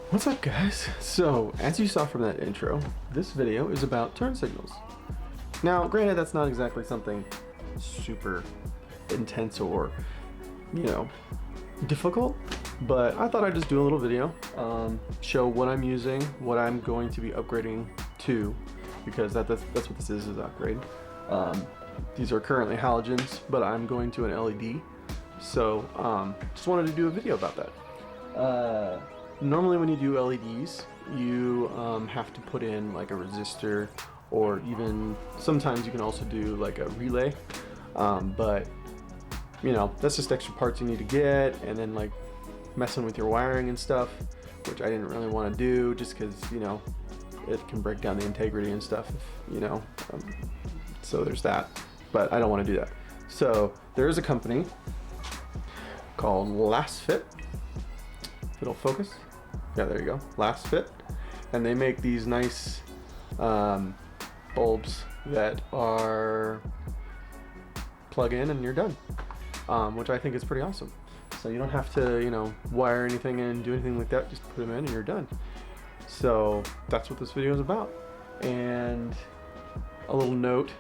What's up, guys? So, as you saw from that intro, this video is about turn signals. Now, granted, that's not exactly something super intense or, you know, difficult, but I thought I'd just do a little video, show what I'm using, what I'm going to be upgrading to, because that's what this is an upgrade. These are currently halogens, but I'm going to an LED, so just wanted to do a video about that. Normally when you do LEDs, you have to put in like a resistor, or even sometimes you can also do like a relay, but you know, that's just extra parts you need to get, and then like messing with your wiring and stuff, which I didn't really want to do just because, you know, it can break down the integrity and stuff, you know, so there's that, but I don't want to do that. So there is a company called Lasfit. If it'll focus. Yeah, there you go, Lasfit, and they make these nice bulbs that are plug in and you're done, which I think is pretty awesome. So you don't have to, you know, wire anything in, do anything like that, just put them in and you're done. So that's what this video is about. And a little note,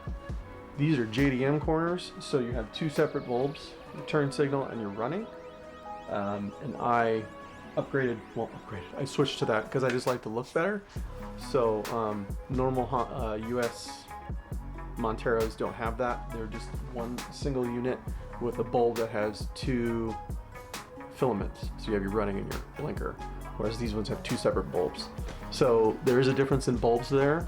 these are JDM corners, so you have two separate bulbs, your turn signal and your running, and I switched to that because I just like to look better. So normal US Monteros don't have that. They're just one single unit with a bulb that has two filaments. So you have your running and your blinker, whereas these ones have two separate bulbs. So there is a difference in bulbs there.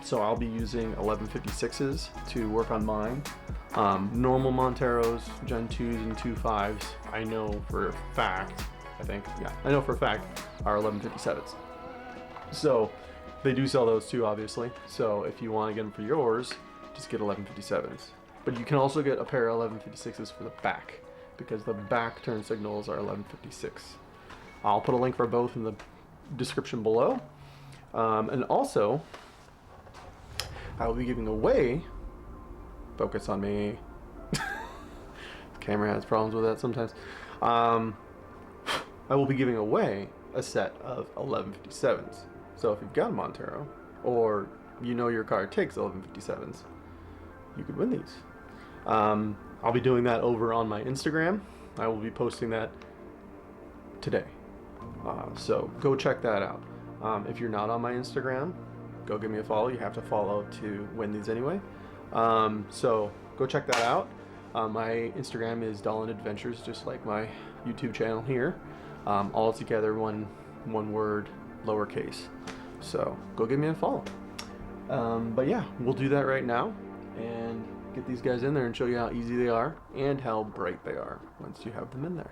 So I'll be using 1156s to work on mine. Normal Monteros, Gen 2s and 2.5s, I know for a fact, I know for a fact, are 1157s. So they do sell those too, obviously. So if you want to get them for yours, just get 1157s. But you can also get a pair of 1156s for the back, because the back turn signals are 1156. I'll put a link for both in the description below. And also, I will be giving away, focus on me, the camera has problems with that sometimes. I will be giving away a set of 1157s. So if you've got a Montero, or you know your car takes 1157s, you could win these. I'll be doing that over on my Instagram. I will be posting that today. So go check that out. If you're not on my Instagram, go give me a follow. You have to follow to win these anyway. So go check that out. My Instagram is Dolan Adventures, just like my YouTube channel here. All together, one word, lowercase. So go give me a follow. But yeah, we'll do that right now and get these guys in there and show you how easy they are and how bright they are once you have them in there.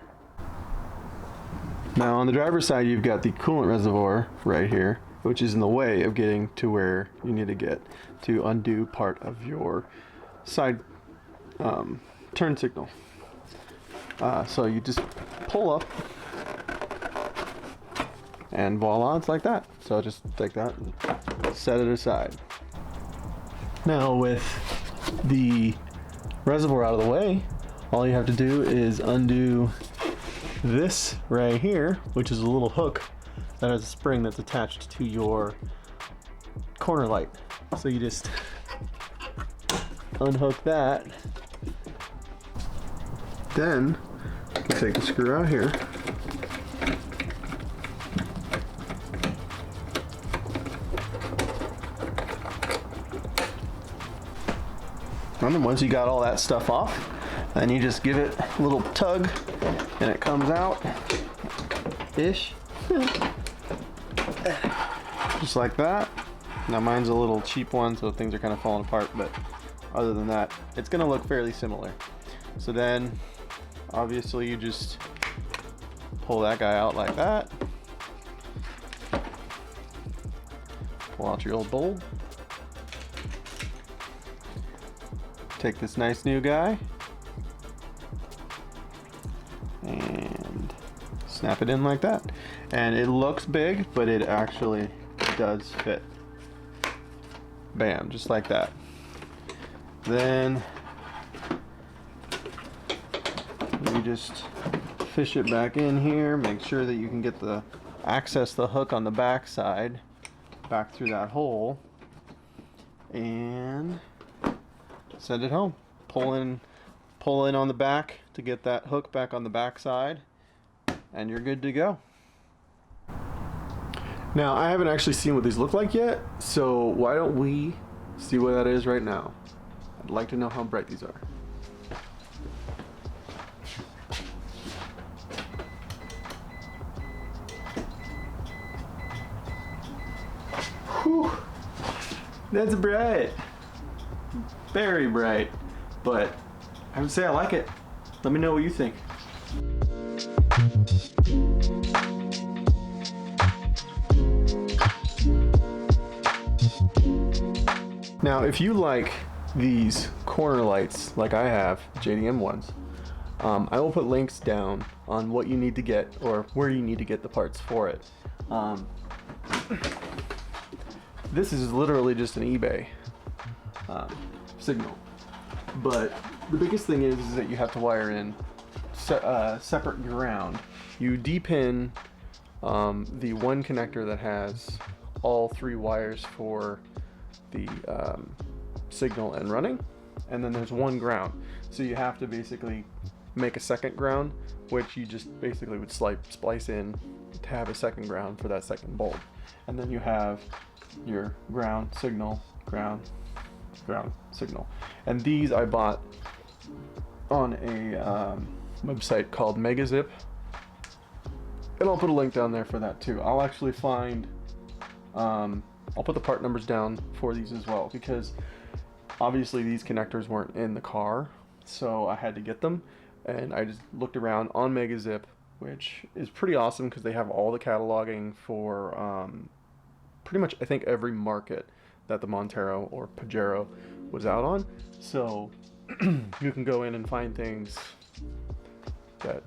Now on the driver's side, you've got the coolant reservoir right here, which is in the way of getting to where you need to get to undo part of your side turn signal. So you just pull up and voila, it's like that. So just take that and set it aside. Now with the reservoir out of the way, all you have to do is undo this right here, which is a little hook that has a spring that's attached to your corner light. So you just unhook that. Then you take the screw out here. And then once you got all that stuff off, then you just give it a little tug and it comes out ish. Just like that. Now mine's a little cheap one, so things are kind of falling apart, but other than that, it's gonna look fairly similar. So then obviously you just pull that guy out like that. Pull out your old bulb. Take this nice new guy and snap it in like that. And it looks big, but it actually does fit. Bam, just like that. Then you just fish it back in here, make sure that you can get the access the hook on the back side back through that hole, and send it home. Pull in on the back to get that hook back on the back side, and you're good to go. Now, I haven't actually seen what these look like yet, so why don't we see what that is right now? I'd like to know how bright these are. Whew, that's bright. Very bright, but I would say I like it. Let me know what you think. Now, if you like these corner lights like I have, JDM ones, I will put links down on what you need to get or where you need to get the parts for it. This is literally just an eBay signal, but the biggest thing is that you have to wire in separate ground. You D-pin the one connector that has all 3 wires for the signal and running, and then there's one ground, so you have to basically make a second ground, which you just basically would splice in to have a second ground for that second bulb, and then you have your ground signal, ground signal. And these I bought on a website called Megazip, and I'll put a link down there for that too. I'll actually find I'll put the part numbers down for these as well, because obviously these connectors weren't in the car, so I had to get them, and I just looked around on Megazip, which is pretty awesome because they have all the cataloging for pretty much I think every market that the Montero or Pajero was out on. So you can go in and find things that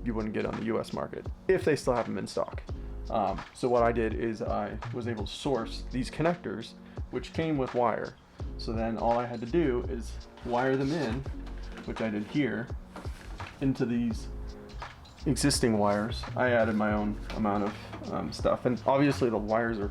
you wouldn't get on the US market if they still have them in stock. So what I did is I was able to source these connectors, which came with wire. So then all I had to do is wire them in, which I did here, into these existing wires. I added my own amount of stuff, and obviously the wires are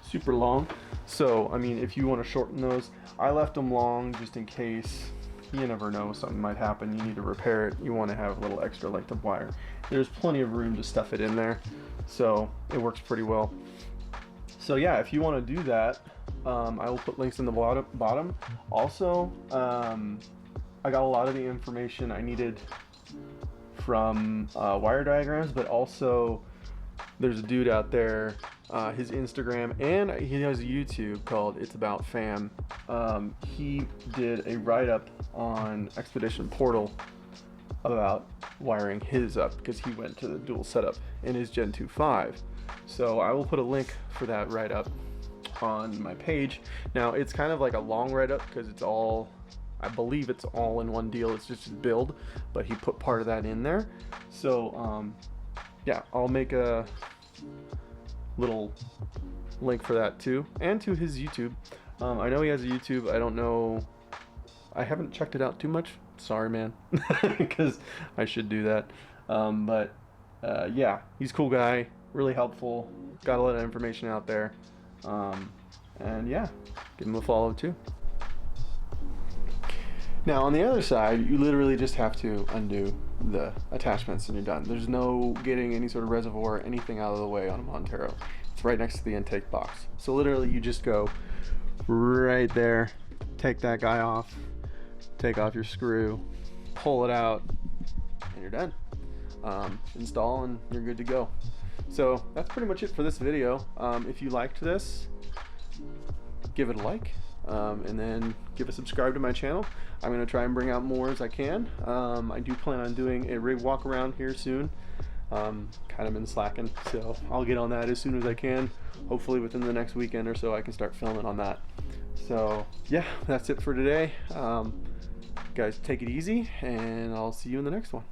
super long. So I mean, if you want to shorten those, I left them long just in case. You never know, something might happen, you need to repair it, you want to have a little extra length of wire. There's plenty of room to stuff it in there, so it works pretty well. So yeah, if you want to do that, I will put links in the bottom. Also, I got a lot of the information I needed from wire diagrams, but also there's a dude out there, his Instagram, and he has a YouTube called It's About Fam. He did a write-up on Expedition Portal about wiring his up, because he went to the dual setup in his Gen 2 5. So I will put a link for that write-up on my page. Now it's kind of like a long write-up because it's all, I believe it's all in one deal, it's just his build, but he put part of that in there. So yeah, I'll make a little link for that too, and to his YouTube. I know he has a YouTube. I don't know, I haven't checked it out too much, sorry man, because I should do that. But yeah, he's a cool guy, really helpful, got a lot of information out there, and yeah, give him a follow too. Now on the other side, you literally just have to undo the attachments and you're done. There's no getting any sort of reservoir or anything out of the way on a Montero. It's right next to the intake box. So literally you just go right there, take that guy off, take off your screw, pull it out, and you're done. Install and you're good to go. So that's pretty much it for this video. If you liked this, give it a like, and then give a subscribe to my channel. I'm going to try and bring out more as I can. I do plan on doing a rig walk around here soon. Kind of been slacking, so I'll get on that as soon as I can. Hopefully within the next weekend or so I can start filming on that. So yeah, that's it for today. Guys, take it easy, and I'll see you in the next one.